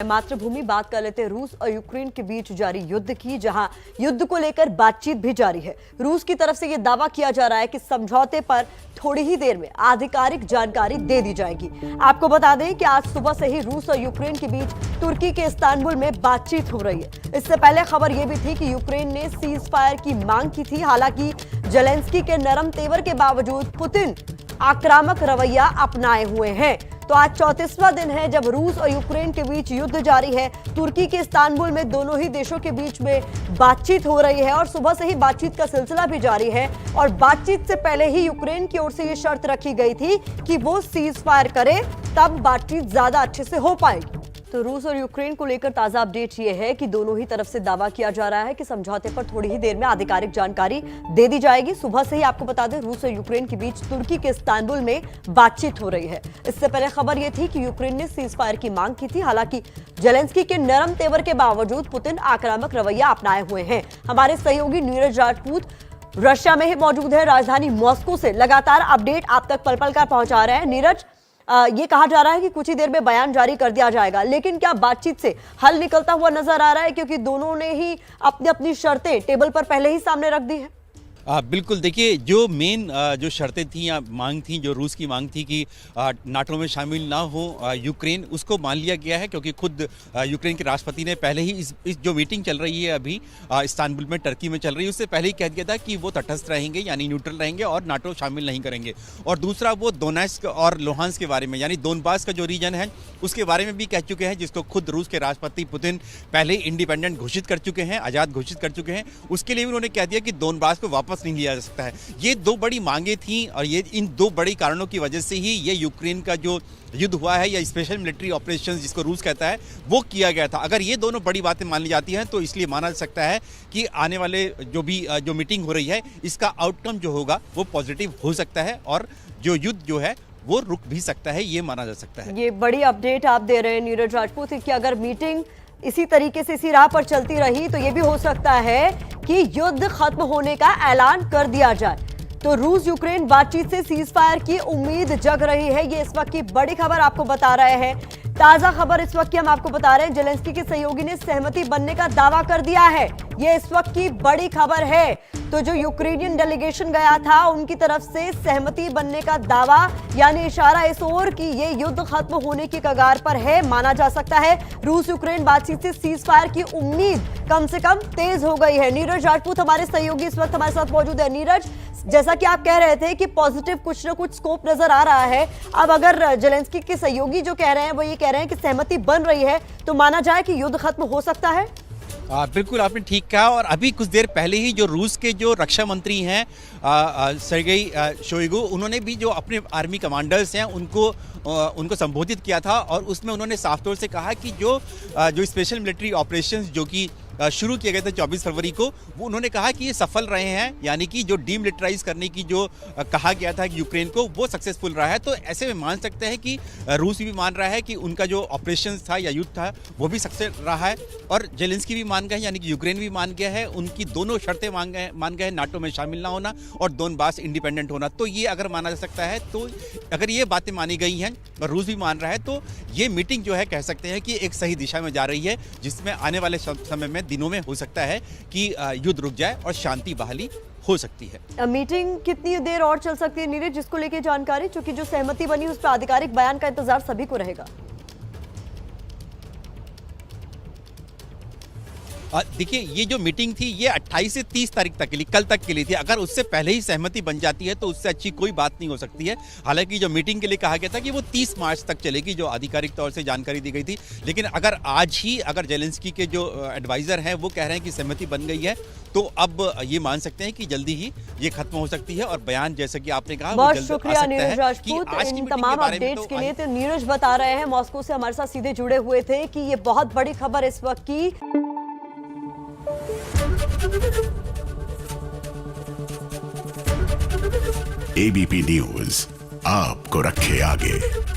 मातृभूमि बात कर लेते हैं रूस और यूक्रेन के बीच जारी युद्ध की, जहां युद्ध को लेकर बातचीत भी जारी है। रूस की तरफ से यह दावा किया जा रहा है कि समझौते पर थोड़ी ही देर में आधिकारिक जानकारी दे दी जाएगी। आपको बता दें कि आज सुबह से ही रूस और यूक्रेन के बीच तुर्की के इस्तांबुल में बातचीत हो रही है। इससे पहले खबर यह भी थी कि यूक्रेन ने सीज फायर की मांग की थी। हालांकि जेलेंस्की के नरम तेवर के बावजूद पुतिन आक्रामक रवैया अपनाए हुए हैं। तो आज 34वां दिन है जब रूस और यूक्रेन के बीच युद्ध जारी है। तुर्की के इस्तांबुल में दोनों ही देशों के बीच में बातचीत हो रही है और सुबह से ही बातचीत का सिलसिला भी जारी है। और बातचीत से पहले ही यूक्रेन की ओर से ये शर्त रखी गई थी कि वो सीज फायर करे, तब बातचीत ज्यादा अच्छे से हो पाएगी। तो रूस और यूक्रेन को लेकर ताजा अपडेट ये है कि दोनों ही तरफ से दावा किया जा रहा है कि समझौते पर थोड़ी ही देर में आधिकारिक जानकारी दे दी जाएगी। सुबह से ही आपको बता दें रूस और यूक्रेन के बीच तुर्की के इस्तांबुल में बातचीत हो रही है। इससे पहले खबर यह थी कि यूक्रेन ने सीज फायर की मांग की थी। हालांकि जेलेंस्की के नरम तेवर के बावजूद पुतिन आक्रामक रवैया अपनाए हुए हैं। हमारे सहयोगी नीरज राजपूत रशिया में ही मौजूद है। राजधानी मॉस्को से लगातार अपडेट आप तक पल पल का पहुंचा रहे हैं। नीरज, ये कहा जा रहा है कि कुछ ही देर में बयान जारी कर दिया जाएगा, लेकिन क्या बातचीत से हल निकलता हुआ नजर आ रहा है? क्योंकि दोनों ने ही अपनी अपनी शर्तें टेबल पर पहले ही सामने रख दी है। बिल्कुल, देखिए जो मेन जो शर्तें थी या मांग थी, जो रूस की मांग थी कि नाटो में शामिल ना हो यूक्रेन, उसको मान लिया गया है। क्योंकि खुद यूक्रेन के राष्ट्रपति ने पहले ही इस जो मीटिंग चल रही है अभी इस्तांबुल में, टर्की में चल रही है, उससे पहले ही कह दिया था कि वो तटस्थ रहेंगे, यानी न्यूट्रल रहेंगे और नाटो शामिल नहीं करेंगे। और दूसरा वो दोनेत्स्क और लुहांस्क के बारे में, यानी दोनबास का जो रीजन है उसके बारे में भी कह चुके हैं, जिसको खुद रूस के राष्ट्रपति पुतिन पहले इंडिपेंडेंट घोषित कर चुके हैं, आज़ाद घोषित कर चुके हैं। उसके लिए उन्होंने कह दिया कि दोनबास को वापस नहीं लिया जा सकता है। ये दो बड़ी मांगे थी और ये इन दो बड़ी कारणों की वजह से ही ये यूक्रेन का जो युद्ध हुआ है या स्पेशल मिलिट्री ऑपरेशंस जिसको रूस कहता है, वो किया गया था। अगर ये दोनों बड़ी बातें मान ली जाती हैं तो इसलिए माना जा सकता है कि आने वाले जो मीटिंग हो रही है इसका आउटकम जो होगा वो पॉजिटिव हो सकता है और जो युद्ध जो है वो रुक भी सकता है, ये माना जा सकता है। ये बड़ी अपडेट आप दे रहे हैं नीरज राजपूत कि अगर मीटिंग इसी तरीके से इसी राह पर चलती रही तो ये भी हो सकता है कि युद्ध खत्म होने का ऐलान कर दिया जाए। तो रूस यूक्रेन बातचीत से सीज फायर की उम्मीद जग रही है। ये इस वक्त की बड़ी खबर आपको बता रहे हैं। ताजा खबर इस वक्त की हम आपको बता रहे हैं, जेलेंस्की के सहयोगी ने सहमति बनने का दावा कर दिया है। ये इस वक्त की बड़ी खबर है। तो जो यूक्रेनियन डेलीगेशन गया था उनकी तरफ से सहमति बनने का दावा, यानी इशारा इस ओर कि ये युद्ध खत्म होने की कगार पर है, माना जा सकता है। रूस यूक्रेन बातचीत से सीज फायर की उम्मीद कम से कम तेज हो गई है। नीरज राजपूत हमारे सहयोगी इस वक्त हमारे साथ मौजूद है। नीरज, जैसा कि आप कह रहे थे कि पॉजिटिव कुछ ना कुछ स्कोप नजर आ रहा है। अब अगर जेलेंस्की के सहयोगी जो कह रहे हैं वो ये कह रहे हैं कि सहमति बन रही है, तो माना जाए कि युद्ध खत्म हो सकता है। बिल्कुल आपने ठीक कहा। और अभी कुछ देर पहले ही जो रूस के जो रक्षा मंत्री हैं सर्गेई शोइगु, उन्होंने भी जो अपने आर्मी कमांडर्स हैं उनको संबोधित किया था और उसमें उन्होंने साफ तौर से कहा कि जो स्पेशल मिलिट्री ऑपरेशंस जो कि शुरू किए गए थे 24 फरवरी को, वो उन्होंने कहा कि ये सफल रहे हैं, यानी कि जो डीमिलिटराइज करने की जो कहा गया था कि यूक्रेन को, वो सक्सेसफुल रहा है। तो ऐसे में मान सकते हैं कि रूस भी मान रहा है कि उनका जो ऑपरेशन था या युद्ध था वो भी सक्सेस रहा है और जेलेंस्की भी मान गए, यानी कि यूक्रेन भी मान गया है। उनकी दोनों शर्तें मान गए, नाटो में शामिल ना होना और दोनबास इंडिपेंडेंट होना। तो ये अगर माना जा सकता है, तो अगर ये बातें मानी गई हैं और रूस भी मान रहा है, तो ये मीटिंग जो है कह सकते हैं कि एक सही दिशा में जा रही है, जिसमें आने वाले समय में दिनों में हो सकता है कि युद्ध रुक जाए और शांति बहाली हो सकती है। मीटिंग कितनी देर और चल सकती है नीरज, जिसको लेके जानकारी, क्योंकि जो सहमति बनी उस पर आधिकारिक बयान का इंतजार सभी को रहेगा। देखिए, ये जो मीटिंग थी ये 28 से 30 तारीख तक के लिए, कल तक के लिए थी। अगर उससे पहले ही सहमति बन जाती है तो उससे अच्छी कोई बात नहीं हो सकती है। हालांकि जो मीटिंग के लिए कहा गया था कि वो 30 मार्च तक चलेगी, जो आधिकारिक तौर से जानकारी दी गई थी। लेकिन अगर आज ही अगर जेलेंस्की के जो एडवाइजर हैं वो कह रहे हैं कि सहमति बन गई है, तो अब ये मान सकते हैं कि जल्दी ही ये खत्म हो सकती है और बयान, जैसा कि आपने कहा, बहुत शुक्रिया नीरज राजपूत इन तमाम अपडेट्स के लिए। तो नीरज बता रहे हैं मॉस्को से हमारे साथ सीधे जुड़े हुए थे कि ये बहुत बड़ी खबर इस वक्त की। एबीपी न्यूज आपको रखे आगे।